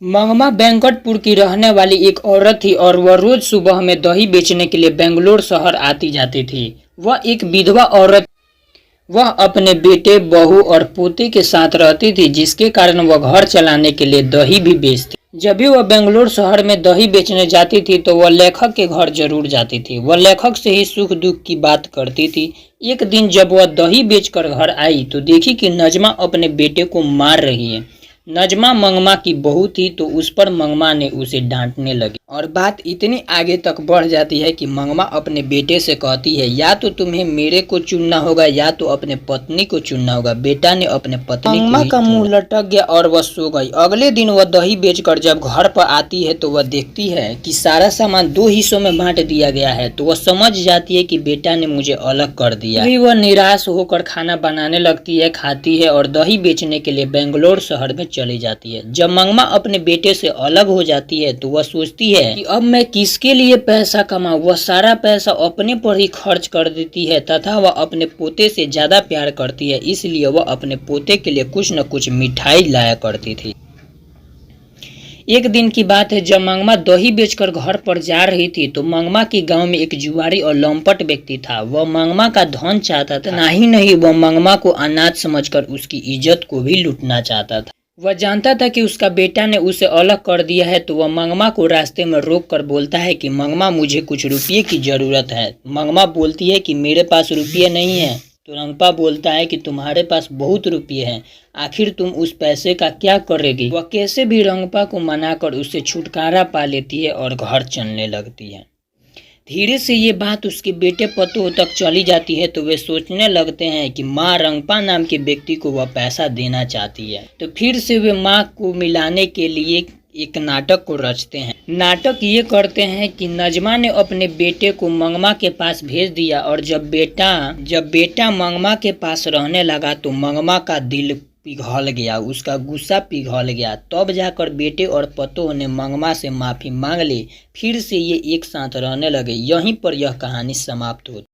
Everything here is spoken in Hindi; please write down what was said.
मंगमा वेंकटपुर की रहने वाली एक औरत थी और वह रोज सुबह में दही बेचने के लिए बेंगलोर शहर आती जाती थी। वह एक विधवा औरत। वह अपने बेटे, बहू और पोते के साथ रहती थी, जिसके कारण वह घर चलाने के लिए दही भी बेचती। जब भी वह बेंगलोर शहर में दही बेचने जाती थी तो वह लेखक के घर जरूर जाती थी। वह लेखक से ही सुख दुख की बात करती थी। एक दिन जब वह दही बेचकर घर आई तो देखी कि नजमा अपने बेटे को मार रही है। नजमा मंगमा की बहू थी तो उस पर मंगमा ने उसे डांटने लगी और बात इतनी आगे तक बढ़ जाती है कि मंगमा अपने बेटे से कहती है, या तो तुम्हें मेरे को चुनना होगा या तो अपने पत्नी को चुनना होगा। बेटा ने अपने पत्नी मंगमा का मुंह लटक गया और वह सो गई। अगले दिन वह दही बेचकर जब घर पर आती है तो वह देखती है कि सारा सामान दो हिस्सों में बांट दिया गया है। तो वह समझ जाती है कि बेटा ने मुझे अलग कर दिया। फिर वह निराश होकर खाना बनाने लगती है, खाती है और दही बेचने के लिए बेंगलोर शहर में चली जाती है। जब मंगमा अपने बेटे से अलग हो जाती है तो वह सोचती है कि अब मैं किसके लिए पैसा कमाऊं। वह सारा पैसा अपने पर ही खर्च कर देती है तथा वह अपने पोते से ज्यादा प्यार करती है, इसलिए वह अपने पोते के लिए कुछ न कुछ मिठाई लाया करती थी। एक दिन की बात है, जब मंगमा दही बेचकर घर पर जा रही थी तो मंगमा के गांव में एक जुआरी और लंपट व्यक्ति था। वह मंगमा का धन चाहता था, नहीं वह मंगमा को अनाथ समझकर उसकी इज्जत को भी लूटना चाहता था। वह जानता था कि उसका बेटा ने उसे अलग कर दिया है, तो वह मंगमा को रास्ते में रोक कर बोलता है कि मंगमा, मुझे कुछ रुपये की जरूरत है। मंगमा बोलती है कि मेरे पास रुपये नहीं है। तो रंगपा बोलता है कि तुम्हारे पास बहुत रुपये हैं, आखिर तुम उस पैसे का क्या करेगी। वह कैसे भी रंगपा को मनाकर उससे छुटकारा पा लेती है और घर चलने लगती है। धीरे से ये बात उसके बेटे पतोह तक चली जाती है तो वे सोचने लगते हैं कि माँ रंगपा नाम के व्यक्ति को वह पैसा देना चाहती है। तो फिर से वे माँ को मिलाने के लिए एक नाटक को रचते हैं। नाटक ये करते हैं कि नजमा ने अपने बेटे को मंगमा के पास भेज दिया और जब बेटा मंगमा के पास रहने लगा तो मंगमा का दिल पिघल गया, उसका गुस्सा पिघल गया। तब जाकर बेटे और पतोह ने मंगमा से माफी मांग ली। फिर से ये एक साथ रहने लगे। यहीं पर यह कहानी समाप्त होती।